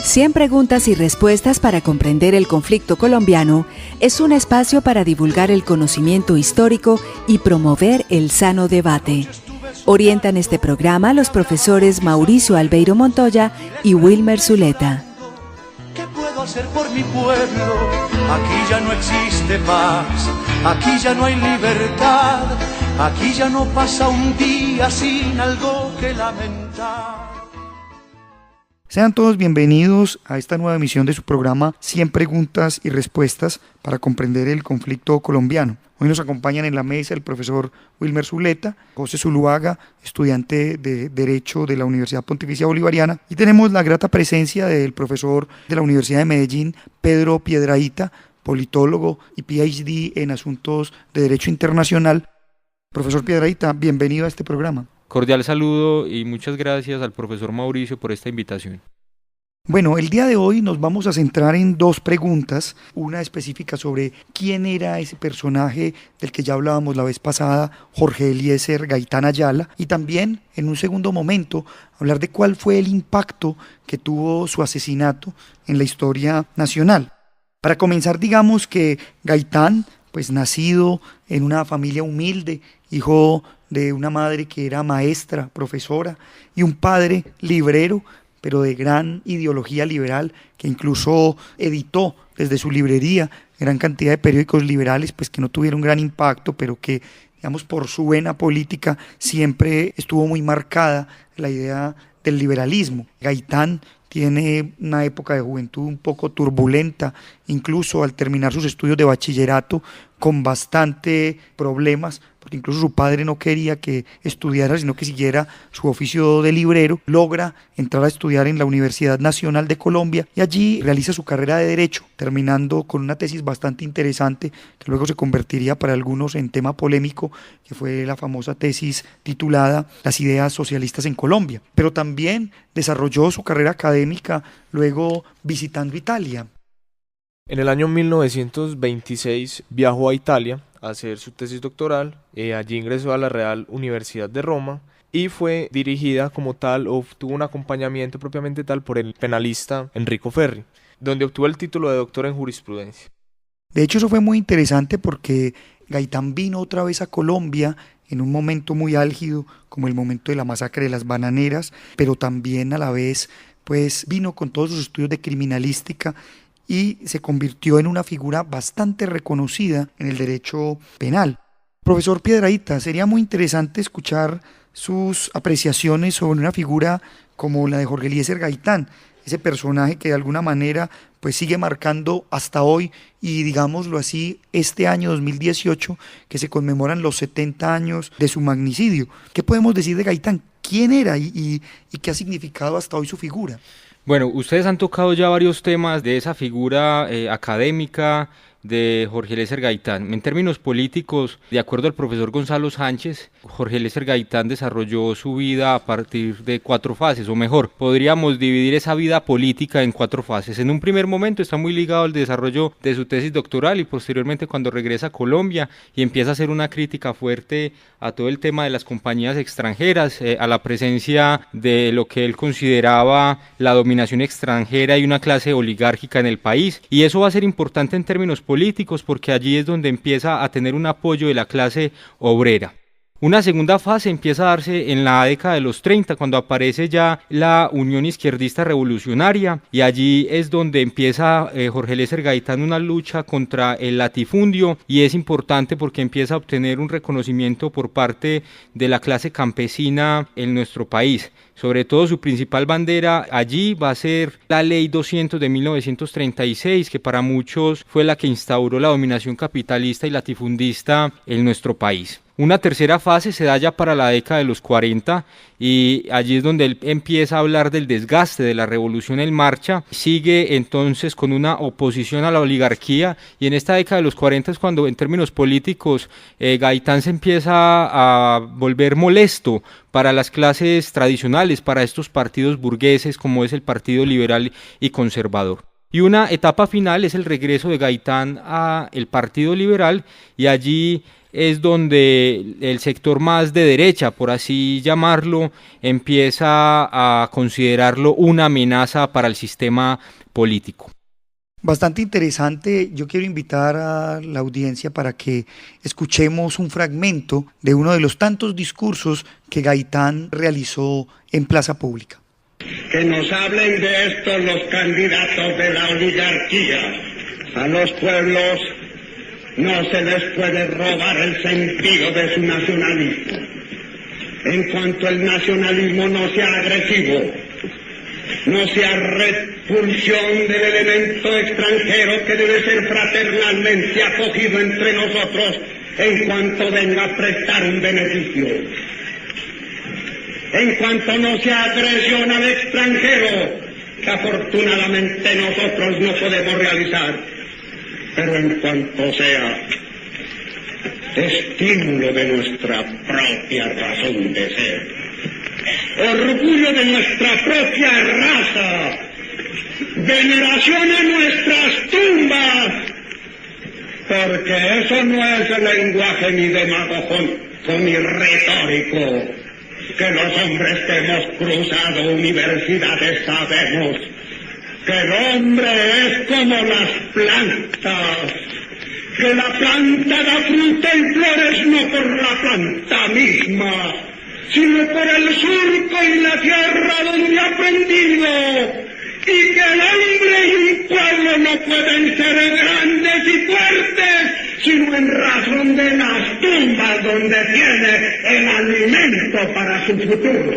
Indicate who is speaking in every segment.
Speaker 1: 100 preguntas y respuestas para comprender el conflicto colombiano es un espacio para divulgar el conocimiento histórico y promover el sano debate. Orientan este programa los profesores Mauricio Albeiro Montoya y Wilmer Zuleta.
Speaker 2: ¿Qué puedo hacer por mi pueblo? Aquí ya no existe paz, aquí ya no hay libertad, aquí ya no pasa un día sin algo que lamentar.
Speaker 3: Sean todos bienvenidos a esta nueva emisión de su programa 100 preguntas y respuestas para comprender el conflicto colombiano. Hoy nos acompañan en la mesa el profesor Wilmer Zuleta, José Zuluaga, estudiante de Derecho de la Universidad Pontificia Bolivariana, y tenemos la grata presencia del profesor de la Universidad de Medellín, Pedro Piedrahita, politólogo y PhD en asuntos de Derecho Internacional. Profesor Piedrahita, bienvenido a este programa.
Speaker 4: Cordial saludo y muchas gracias al profesor Mauricio por esta invitación.
Speaker 3: Bueno, el día de hoy nos vamos a centrar en dos preguntas, una específica sobre quién era ese personaje del que ya hablábamos la vez pasada, Jorge Eliezer Gaitán Ayala, y también en un segundo momento hablar de cuál fue el impacto que tuvo su asesinato en la historia nacional. Para comenzar, digamos que Gaitán, pues nacido en una familia humilde, hijo de una madre que era maestra, profesora, y un padre librero, pero de gran ideología liberal, que incluso editó desde su librería gran cantidad de periódicos liberales, pues que no tuvieron gran impacto, pero que, digamos, por su vena política siempre estuvo muy marcada la idea del liberalismo. Gaitán tiene una época de juventud un poco turbulenta, incluso al terminar sus estudios de bachillerato con bastante problemas, porque incluso su padre no quería que estudiara, sino que siguiera su oficio de librero. Logra entrar a estudiar en la Universidad Nacional de Colombia y allí realiza su carrera de Derecho, terminando con una tesis bastante interesante que luego se convertiría para algunos en tema polémico, que fue la famosa tesis titulada Las ideas socialistas en Colombia. Pero también desarrolló su carrera académica luego visitando Italia.
Speaker 5: En el año 1926 viajó a Italia a hacer su tesis doctoral, allí ingresó a la Real Universidad de Roma y fue dirigida como tal, o tuvo un acompañamiento propiamente tal por el penalista Enrico Ferri, donde obtuvo el título de doctor en jurisprudencia.
Speaker 3: De hecho, eso fue muy interesante porque Gaitán vino otra vez a Colombia en un momento muy álgido, como el momento de la masacre de las bananeras, pero también a la vez pues vino con todos sus estudios de criminalística y se convirtió en una figura bastante reconocida en el derecho penal. Profesor Piedrahita, sería muy interesante escuchar sus apreciaciones sobre una figura como la de Jorge Eliezer Gaitán, ese personaje que de alguna manera pues sigue marcando hasta hoy y, digámoslo así, este año 2018 que se conmemoran los 70 años de su magnicidio. ¿Qué podemos decir de Gaitán? ¿Quién era y qué ha significado hasta hoy su figura?
Speaker 4: Bueno, ustedes han tocado ya varios temas de esa figura académica de Jorge Eliezer Gaitán. En términos políticos, de acuerdo al profesor Gonzalo Sánchez, Jorge Eliezer Gaitán desarrolló su vida a partir de 4 fases, o mejor, podríamos dividir esa vida política en 4 fases. En un primer momento está muy ligado al desarrollo de su tesis doctoral y posteriormente cuando regresa a Colombia y empieza a hacer una crítica fuerte a todo el tema de las compañías extranjeras, a la presencia de lo que él consideraba la dominación extranjera y una clase oligárquica en el país, y eso va a ser importante en términos políticos porque allí es donde empieza a tener un apoyo de la clase obrera. Una segunda fase empieza a darse en la década de los 30, cuando aparece ya la Unión Izquierdista Revolucionaria, y allí es donde empieza Jorge Eliezer Gaitán una lucha contra el latifundio, y es importante porque empieza a obtener un reconocimiento por parte de la clase campesina en nuestro país. Sobre todo su principal bandera allí va a ser la Ley 200 de 1936, que para muchos fue la que instauró la dominación capitalista y latifundista en nuestro país. Una tercera fase se da ya para la década de los 40 y allí es donde él empieza a hablar del desgaste de la revolución en marcha, sigue entonces con una oposición a la oligarquía, y en esta década de los 40 es cuando en términos políticos Gaitán se empieza a volver molesto para las clases tradicionales, para estos partidos burgueses como es el Partido Liberal y Conservador. Y una etapa final es el regreso de Gaitán al Partido Liberal, y allí es donde el sector más de derecha, por así llamarlo, empieza a considerarlo una amenaza para el sistema político.
Speaker 3: Bastante interesante. Yo quiero invitar a la audiencia para que escuchemos un fragmento de uno de los tantos discursos que Gaitán realizó en plaza pública.
Speaker 6: Que nos hablen de esto los candidatos de la oligarquía. A los pueblos no se les puede robar el sentido de su nacionalismo. En cuanto el nacionalismo no sea agresivo, no sea repulsión del elemento extranjero que debe ser fraternalmente acogido entre nosotros en cuanto venga a prestar un beneficio. En cuanto no sea agresión al extranjero, que afortunadamente nosotros no podemos realizar, pero en cuanto sea estímulo de nuestra propia razón de ser, orgullo de nuestra propia raza, veneración a nuestras tumbas, porque eso no es el lenguaje ni demagógico ni retórico, que los hombres que hemos cruzado universidades sabemos que el hombre es como las plantas, que la planta da fruta y flores no por la planta misma, sino por el surco y la tierra donde ha aprendido, y que el hombre y un pueblo no pueden ser grandes y fuertes, sino en razón de las tumbas donde tiene el alimento para su futuro.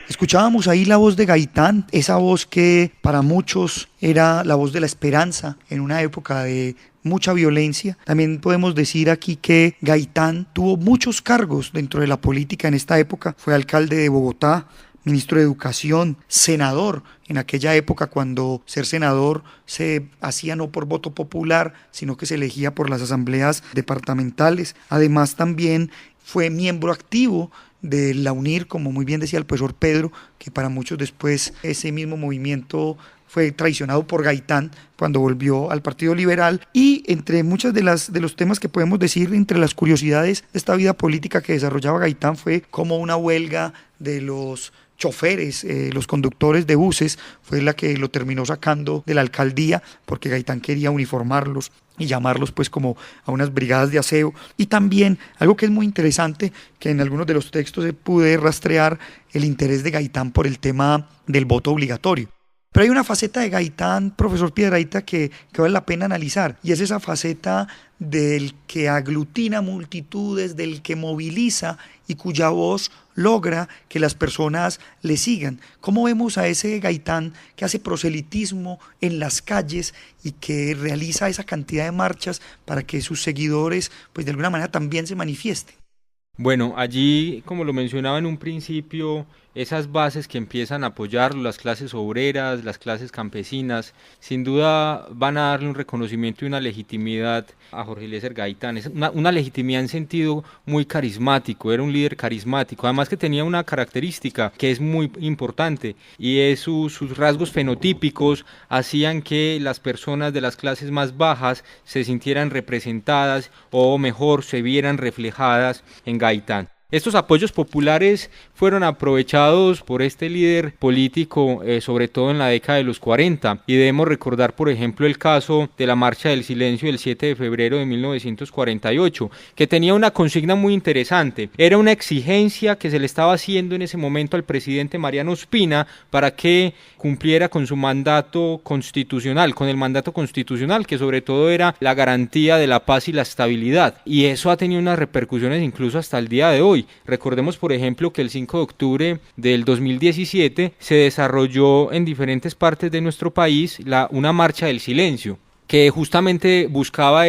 Speaker 3: Escuchábamos ahí la voz de Gaitán, esa voz que para muchos era la voz de la esperanza en una época de mucha violencia. También podemos decir aquí que Gaitán tuvo muchos cargos dentro de la política en esta época. Fue alcalde de Bogotá, ministro de Educación, senador en aquella época cuando ser senador se hacía no por voto popular, sino que se elegía por las asambleas departamentales. Además también fue miembro activo de la UNIR, como muy bien decía el profesor Pedro, que para muchos después ese mismo movimiento fue traicionado por Gaitán cuando volvió al Partido Liberal. Y entre muchas de los temas que podemos decir, entre las curiosidades de esta vida política que desarrollaba Gaitán, fue como una huelga de los choferes, los conductores de buses, fue la que lo terminó sacando de la alcaldía, porque Gaitán quería uniformarlos y llamarlos pues como a unas brigadas de aseo. Y también algo que es muy interesante, que en algunos de los textos se pude rastrear el interés de Gaitán por el tema del voto obligatorio. Pero hay una faceta de Gaitán, profesor Piedrahita, que vale la pena analizar, y es esa faceta del que aglutina multitudes, del que moviliza y cuya voz logra que las personas le sigan. ¿Cómo vemos a ese Gaitán que hace proselitismo en las calles y que realiza esa cantidad de marchas para que sus seguidores pues de alguna manera también se manifiesten?
Speaker 4: Bueno, allí, como lo mencionaba en un principio, esas bases que empiezan a apoyarlo, las clases obreras, las clases campesinas, sin duda van a darle un reconocimiento y una legitimidad a Jorge Eliezer Gaitán. Es una legitimidad en sentido muy carismático, era un líder carismático, además que tenía una característica que es muy importante, y es sus rasgos fenotípicos hacían que las personas de las clases más bajas se sintieran representadas, o mejor, se vieran reflejadas en Gaitán. Estos apoyos populares fueron aprovechados por este líder político, sobre todo en la década de los 40, y debemos recordar, por ejemplo, el caso de la Marcha del Silencio del 7 de febrero de 1948, que tenía una consigna muy interesante. Era una exigencia que se le estaba haciendo en ese momento al presidente Mariano Ospina para que cumpliera con su mandato constitucional, con el mandato constitucional, que sobre todo era la garantía de la paz y la estabilidad, y eso ha tenido unas repercusiones incluso hasta el día de hoy. Recordemos, por ejemplo, que el 5 de octubre del 2017 se desarrolló en diferentes partes de nuestro país una marcha del silencio, que justamente buscaba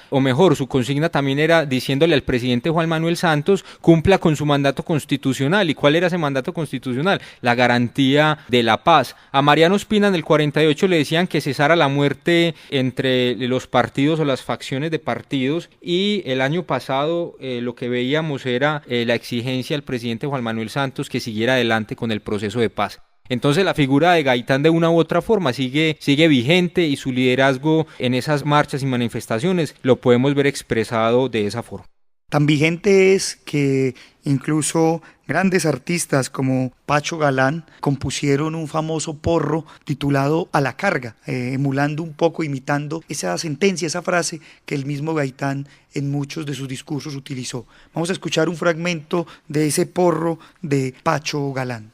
Speaker 4: o mejor, su consigna también era diciéndole al presidente Juan Manuel Santos, cumpla con su mandato constitucional. ¿Y cuál era ese mandato constitucional? La garantía de la paz. A Mariano Ospina en el 48 le decían que cesara la muerte entre los partidos o las facciones de partidos, y el año pasado lo que veíamos era la exigencia al presidente Juan Manuel Santos que siguiera adelante con el proceso de paz. Entonces la figura de Gaitán de una u otra forma sigue vigente y su liderazgo en esas marchas y manifestaciones lo podemos ver expresado de esa forma.
Speaker 3: Tan vigente es que incluso grandes artistas como Pacho Galán compusieron un famoso porro titulado A la carga, emulando un poco, imitando esa sentencia, esa frase que el mismo Gaitán en muchos de sus discursos utilizó. Vamos a escuchar un fragmento de ese porro de Pacho Galán.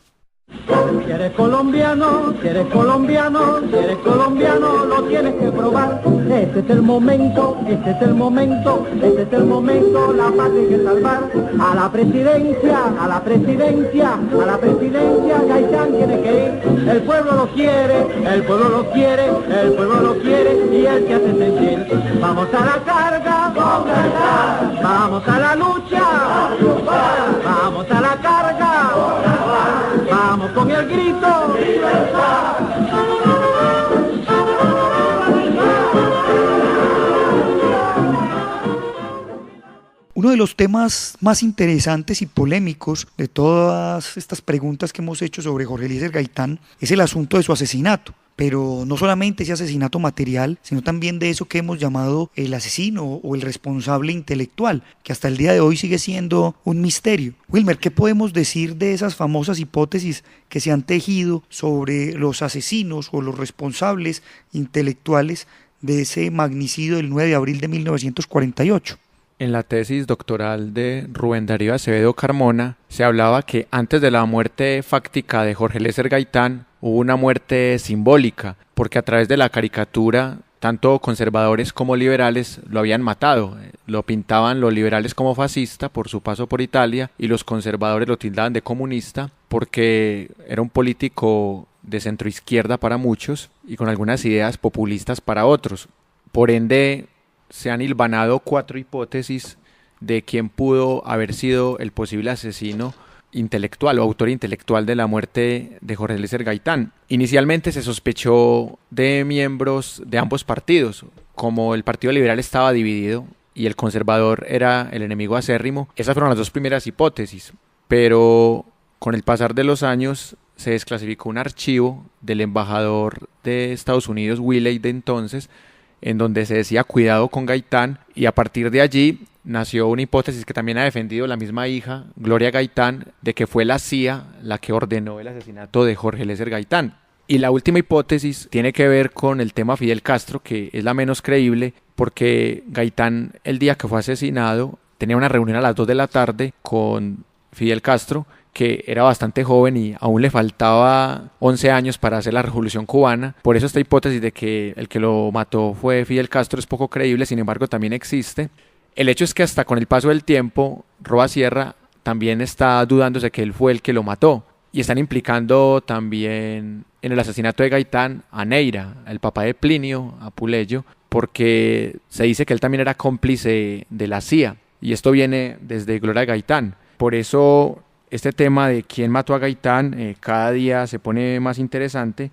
Speaker 7: Si eres colombiano, lo tienes que probar. Este es el momento, la patria hay que salvar. A la presidencia, Gaitán tiene que ir. El pueblo lo quiere, y él se hace sentir. Vamos a la carga, vamos a la lucha, vamos a la carga, vamos con el grito, ¡libertad!
Speaker 3: Uno de los temas más interesantes y polémicos de todas estas preguntas que hemos hecho sobre Jorge Eliezer Gaitán es el asunto de su asesinato. Pero no solamente ese asesinato material, sino también de eso que hemos llamado el asesino o el responsable intelectual, que hasta el día de hoy sigue siendo un misterio. Wilmer, ¿qué podemos decir de esas famosas hipótesis que se han tejido sobre los asesinos o los responsables intelectuales de ese magnicidio del 9 de abril de 1948?
Speaker 8: En la tesis doctoral de Rubén Darío Acevedo Carmona se hablaba que antes de la muerte fáctica de Jorge Eliezer Gaitán hubo una muerte simbólica, porque a través de la caricatura tanto conservadores como liberales lo habían matado. Lo pintaban los liberales como fascista por su paso por Italia y los conservadores lo tildaban de comunista porque era un político de centroizquierda para muchos y con algunas ideas populistas para otros. Por ende, se han hilvanado 4 hipótesis de quién pudo haber sido el posible asesino intelectual o autor intelectual de la muerte de Jorge Eliezer Gaitán. Inicialmente se sospechó de miembros de ambos partidos, como el Partido Liberal estaba dividido y el conservador era el enemigo acérrimo. Esas fueron las 2 primeras hipótesis, pero con el pasar de los años se desclasificó un archivo del embajador de Estados Unidos, Willey, de entonces, en donde se decía cuidado con Gaitán, y a partir de allí nació una hipótesis que también ha defendido la misma hija, Gloria Gaitán, de que fue la CIA la que ordenó el asesinato de Jorge Eliezer Gaitán. Y la última hipótesis tiene que ver con el tema Fidel Castro, que es la menos creíble, porque Gaitán, el día que fue asesinado, tenía una reunión a las 2 de la tarde con Fidel Castro, que era bastante joven y aún le faltaba 11 años para hacer la revolución cubana. Por eso esta hipótesis de que el que lo mató fue Fidel Castro es poco creíble, sin embargo también existe. El hecho es que hasta con el paso del tiempo, Roa Sierra también está dudándose que él fue el que lo mató. Y están implicando también en el asesinato de Gaitán a Neira, el papá de Plinio, a Puleyo, porque se dice que él también era cómplice de la CIA. Y esto viene desde Gloria Gaitán. Por eso este tema de quién mató a Gaitán cada día se pone más interesante,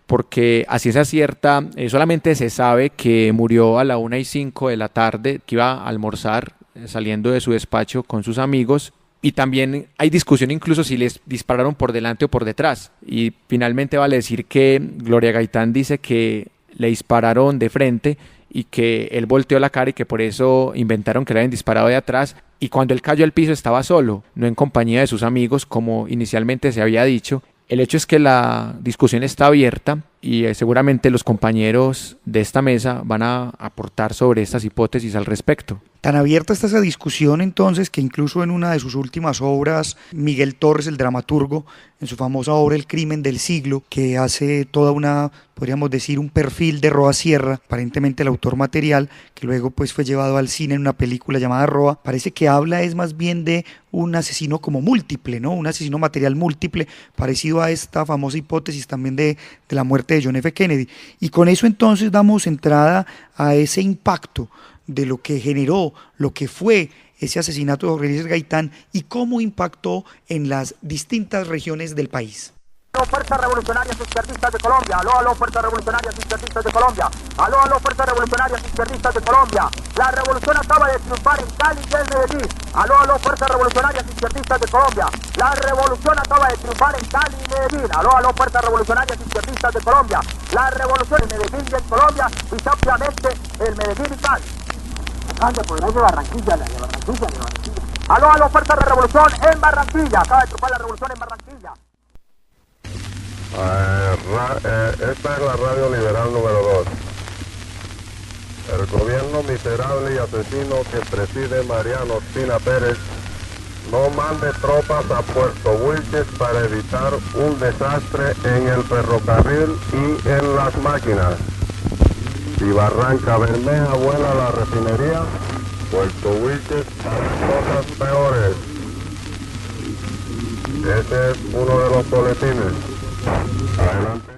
Speaker 8: porque a ciencia cierta solamente se sabe que murió a la 1:05 de la tarde, que iba a almorzar saliendo de su despacho con sus amigos, y también hay discusión incluso si les dispararon por delante o por detrás, y finalmente vale decir que Gloria Gaitán dice que le dispararon de frente y que él volteó la cara y que por eso inventaron que le habían disparado de atrás, y cuando él cayó al piso estaba solo, no en compañía de sus amigos como inicialmente se había dicho. El hecho es que la discusión está abierta y seguramente los compañeros de esta mesa van a aportar sobre estas hipótesis al respecto.
Speaker 3: Tan abierta está esa discusión entonces que incluso en una de sus últimas obras, Miguel Torres, el dramaturgo, en su famosa obra El crimen del siglo, que hace toda una, podríamos decir, un perfil de Roa Sierra, aparentemente el autor material, que luego pues fue llevado al cine en una película llamada Roa, parece que habla es más bien de un asesino como múltiple, ¿no? Un asesino material múltiple, parecido a esta famosa hipótesis también de la muerte de John F. Kennedy. Y con eso entonces damos entrada a ese impacto de lo que generó, lo que fue ese asesinato de Jorge Eliezer Gaitán y cómo impactó en las distintas regiones del país.
Speaker 9: aló, fuerzas revolucionarias izquierdistas de Colombia. Aló, fuerzas revolucionarias izquierdistas de Colombia. Aló, fuerzas revolucionarias izquierdistas de Colombia. La revolución acaba de triunfar en Cali y en Medellín. Aló, fuerzas revolucionarias izquierdistas de Colombia. La revolución acaba de triunfar en Cali y Medellín. Aló, fuerzas revolucionarias izquierdistas de Colombia. La revolución en Medellín y en Colombia, y obviamente en Medellín y Cali. Acaban de apoderarse de Barranquilla, de Barranquilla. Aló, fuerzas de revolución en Barranquilla. Acaba de triunfar la revolución en Barranquilla.
Speaker 10: Esta es la radio liberal número 2. El gobierno miserable y asesino que preside Mariano Ospina Pérez no mande tropas a Puerto Wilches para evitar un desastre en el ferrocarril y en las máquinas. Si Barranca Bermeja vuela la refinería, Puerto Wilches hará cosas peores. Ese es uno de los boletines. Adelante.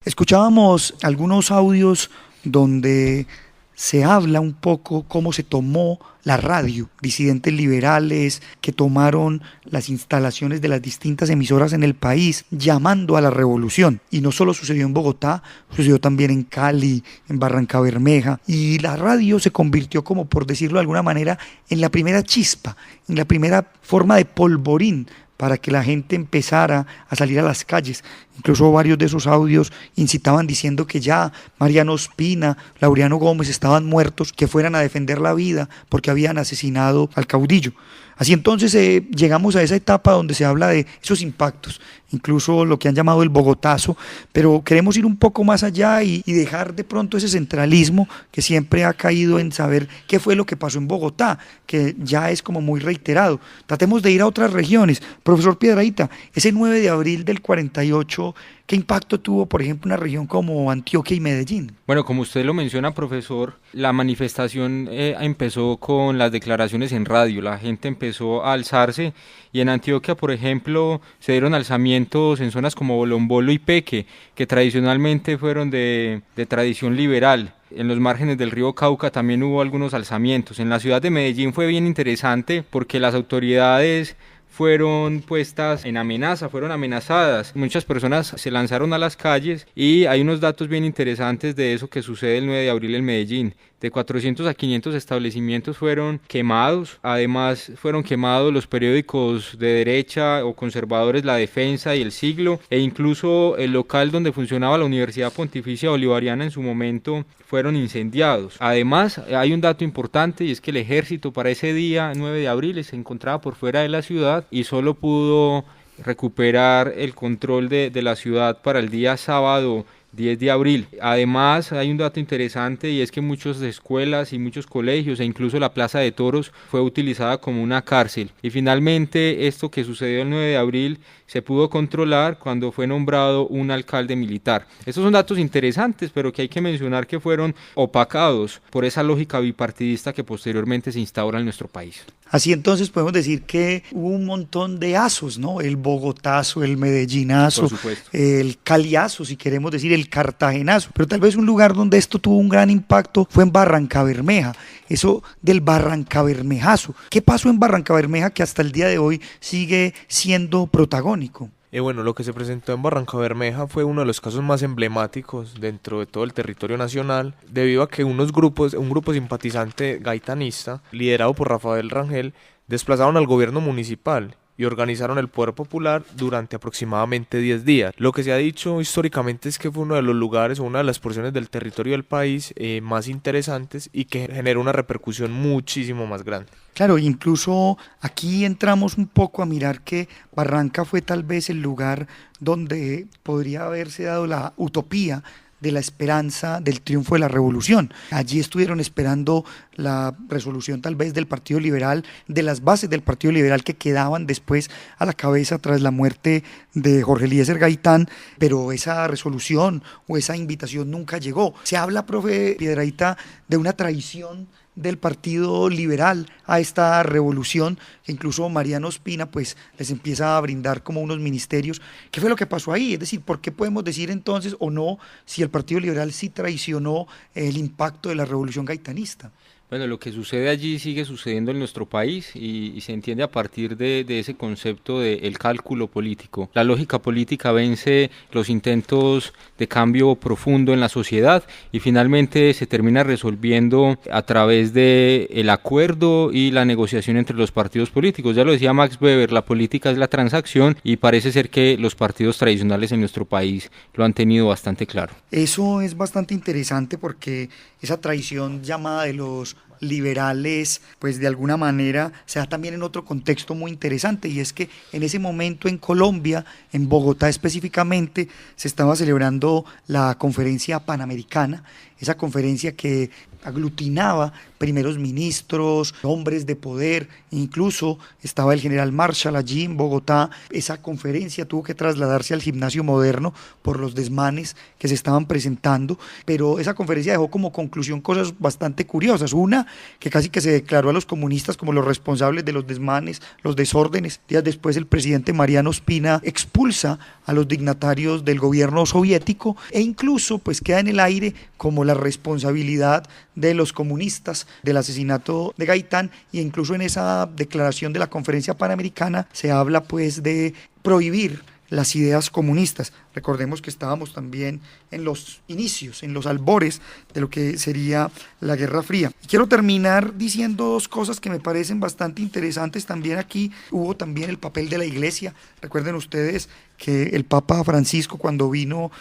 Speaker 3: Escuchábamos algunos audios donde se habla un poco cómo se tomó la radio, disidentes liberales que tomaron las instalaciones de las distintas emisoras en el país llamando a la revolución. Y no solo sucedió en Bogotá, sucedió también en Cali, en Barranca Bermeja, y la radio se convirtió, como por decirlo de alguna manera, en la primera chispa, en la primera forma de polvorín para que la gente empezara a salir a las calles. Incluso varios de esos audios incitaban diciendo que ya Mariano Ospina, Laureano Gómez estaban muertos, que fueran a defender la vida porque habían asesinado al caudillo. Así entonces llegamos a esa etapa donde se habla de esos impactos, incluso lo que han llamado el Bogotazo, pero queremos ir un poco más allá y dejar de pronto ese centralismo que siempre ha caído en saber qué fue lo que pasó en Bogotá, que ya es como muy reiterado. Tratemos de ir a otras regiones. Profesor Piedrahita, ese 9 de abril del 48, ¿qué impacto tuvo, por ejemplo, una región como Antioquia y Medellín?
Speaker 4: Bueno, como usted lo menciona, profesor, la manifestación empezó con las declaraciones en radio, la gente empezó a alzarse, y en Antioquia, por ejemplo, se dieron alzamientos en zonas como Bolombolo y Peque, que tradicionalmente fueron de tradición liberal. En los márgenes del río Cauca también hubo algunos alzamientos. En la ciudad de Medellín fue bien interesante porque las autoridades fueron puestas en amenaza, fueron amenazadas. Muchas personas se lanzaron a las calles y hay unos datos bien interesantes de eso que sucede el 9 de abril en Medellín. De 400 a 500 establecimientos fueron quemados, además fueron quemados los periódicos de derecha o conservadores La Defensa y El Siglo, e incluso el local donde funcionaba la Universidad Pontificia Bolivariana en su momento fueron incendiados. Además, hay un dato importante y es que el ejército para ese día, 9 de abril, se encontraba por fuera de la ciudad y solo pudo recuperar el control de la ciudad para el día sábado 10 de abril. Además, hay un dato interesante y es que muchas escuelas y muchos colegios e incluso la Plaza de Toros fue utilizada como una cárcel. Y finalmente, esto que sucedió el 9 de abril se pudo controlar cuando fue nombrado un alcalde militar. Estos son datos interesantes, pero que hay que mencionar que fueron opacados por esa lógica bipartidista que posteriormente se instaura en nuestro país.
Speaker 3: Así entonces podemos decir que hubo un montón de azos, ¿no? El Bogotazo, el Medellinazo, el Caliazo, si queremos decir, el Cartagenazo. Pero tal vez un lugar donde esto tuvo un gran impacto fue en Barranca Bermeja. Eso del Barrancabermejazo. ¿Qué pasó en Barranca Bermeja que hasta el día de hoy sigue siendo protagónico?
Speaker 5: Bueno, lo que se presentó en Barranca Bermeja fue uno de los casos más emblemáticos dentro de todo el territorio nacional, debido a que un grupo simpatizante gaitanista, liderado por Rafael Rangel, desplazaron al gobierno municipal y organizaron el poder popular durante aproximadamente 10 días. Lo que se ha dicho históricamente es que fue uno de los lugares o una de las porciones del territorio del país más interesantes y que generó una repercusión muchísimo más grande.
Speaker 3: Claro, incluso aquí entramos un poco a mirar que Barranca fue tal vez el lugar donde podría haberse dado la utopía de la esperanza del triunfo de la revolución. Allí estuvieron esperando la resolución tal vez del Partido Liberal, de las bases del Partido Liberal que quedaban después a la cabeza tras la muerte de Jorge Eliezer Gaitán, pero esa resolución o esa invitación nunca llegó. Se habla, profe Piedrahita, de una traición del Partido Liberal a esta revolución, que incluso Mariano Ospina pues les empieza a brindar como unos ministerios. ¿Qué fue lo que pasó ahí? Es decir, ¿por qué podemos decir entonces o no si el Partido Liberal sí traicionó el impacto de la revolución gaitanista?
Speaker 4: Bueno, lo que sucede allí sigue sucediendo en nuestro país y se entiende a partir de ese concepto del cálculo político. La lógica política vence los intentos de cambio profundo en la sociedad y finalmente se termina resolviendo a través del acuerdo y la negociación entre los partidos políticos. Ya lo decía Max Weber, la política es la transacción y parece ser que los partidos tradicionales en nuestro país lo han tenido bastante claro.
Speaker 3: Eso es bastante interesante porque esa tradición llamada de los liberales, pues de alguna manera se da también en otro contexto muy interesante, y es que en ese momento en Colombia, en Bogotá específicamente, se estaba celebrando la conferencia panamericana, esa conferencia que aglutinaba primeros ministros, hombres de poder, incluso estaba el general Marshall allí en Bogotá. Esa conferencia tuvo que trasladarse al Gimnasio Moderno por los desmanes que se estaban presentando, pero esa conferencia dejó como conclusión cosas bastante curiosas. Una, que casi que se declaró a los comunistas como los responsables de los desmanes, los desórdenes. Días después el presidente Mariano Ospina expulsa a los dignatarios del gobierno soviético e incluso pues queda en el aire como la responsabilidad de los comunistas del asesinato de Gaitán, y incluso en esa declaración de la conferencia panamericana se habla pues de prohibir las ideas comunistas. Recordemos que estábamos también en los inicios, en los albores de lo que sería la Guerra Fría. Y quiero terminar diciendo dos cosas que me parecen bastante interesantes. También aquí hubo también el papel de la Iglesia. Recuerden ustedes que el Papa Francisco, cuando vino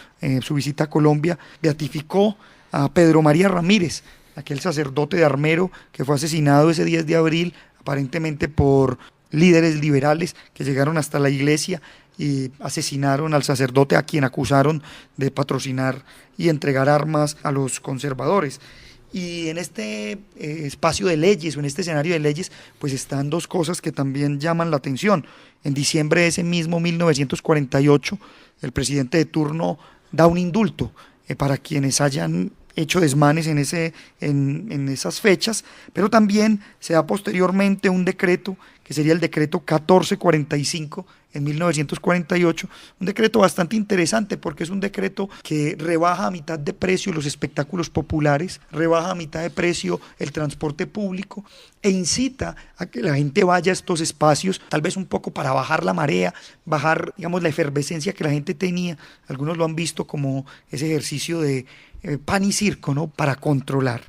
Speaker 3: su visita a Colombia, beatificó a Pedro María Ramírez, aquel sacerdote de Armero que fue asesinado ese 10 de abril, aparentemente por líderes liberales que llegaron hasta la iglesia y asesinaron al sacerdote a quien acusaron de patrocinar y entregar armas a los conservadores. Y en este espacio de leyes, o en este escenario de leyes, pues están dos cosas que también llaman la atención. En diciembre de ese mismo 1948, el presidente de turno da un indulto para quienes hayan hecho desmanes en esas fechas, pero también se da posteriormente un decreto, que sería el decreto 1445 en 1948, un decreto bastante interesante porque es un decreto que rebaja a mitad de precio los espectáculos populares, rebaja a mitad de precio el transporte público e incita a que la gente vaya a estos espacios, tal vez un poco para bajar la marea, bajar, digamos, la efervescencia que la gente tenía. Algunos lo han visto como ese ejercicio de pan y circo, ¿no?, para controlar.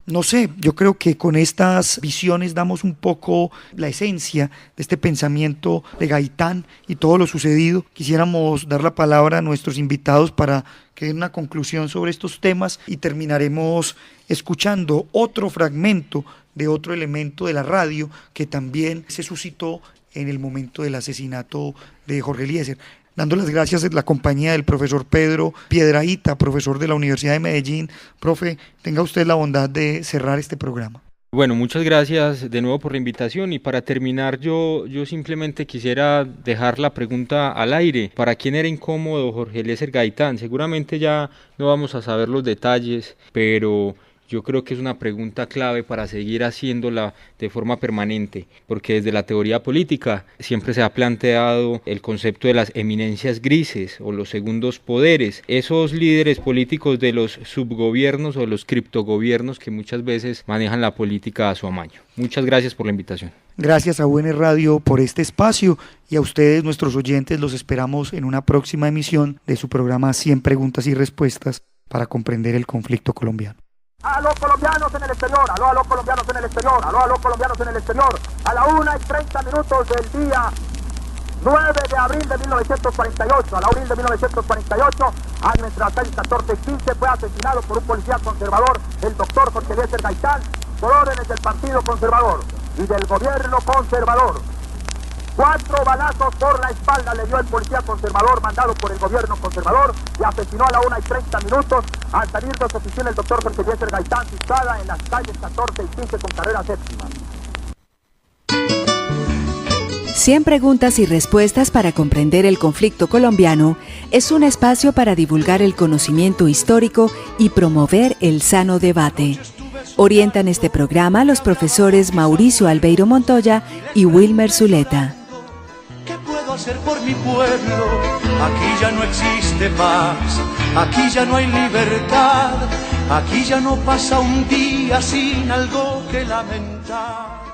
Speaker 3: No sé, yo creo que con estas visiones damos un poco la esencia de este pensamiento de Gaitán y todo lo sucedido. Quisiéramos dar la palabra a nuestros invitados para que den una conclusión sobre estos temas y terminaremos escuchando otro fragmento de otro elemento de la radio que también se suscitó en el momento del asesinato de Jorge Eliezer. Dando las gracias a la compañía del profesor Pedro Piedrahita, profesor de la Universidad de Medellín. Profe, tenga usted la bondad de cerrar este programa.
Speaker 4: Bueno, muchas gracias de nuevo por la invitación, y para terminar yo simplemente quisiera dejar la pregunta al aire. ¿Para quién era incómodo Jorge Eliezer Gaitán? Seguramente ya no vamos a saber los detalles, pero yo creo que es una pregunta clave para seguir haciéndola de forma permanente, porque desde la teoría política siempre se ha planteado el concepto de las eminencias grises o los segundos poderes, esos líderes políticos de los subgobiernos o los criptogobiernos que muchas veces manejan la política a su amaño. Muchas gracias por la invitación.
Speaker 3: Gracias a UN Radio por este espacio, y a ustedes, nuestros oyentes, los esperamos en una próxima emisión de su programa 100 preguntas y respuestas para comprender el conflicto colombiano.
Speaker 9: A los colombianos en el exterior, a los colombianos en el exterior, a los colombianos en el exterior, a la 1:30 del día 9 de abril de 1948, a la abril de 1948, año entre las 14 y 15, fue asesinado por un policía conservador, el doctor Jorge Eliezer Gaitán, por órdenes del Partido Conservador y del gobierno conservador. 4 balazos por la espalda le dio el policía conservador mandado por el gobierno conservador y asesinó a la 1:30 al salir de su oficina el doctor Jorge Eliezer Gaitán, situada en las calles 14 y 15 con carrera séptima.
Speaker 1: 100 preguntas y respuestas para comprender el conflicto colombiano es un espacio para divulgar el conocimiento histórico y promover el sano debate. Orientan este programa los profesores Mauricio Albeiro Montoya y Wilmer Zuleta.
Speaker 2: ¿Qué puedo hacer por mi pueblo? Aquí ya no existe paz, aquí ya no hay libertad, Aquí ya no pasa un día sin algo que lamentar.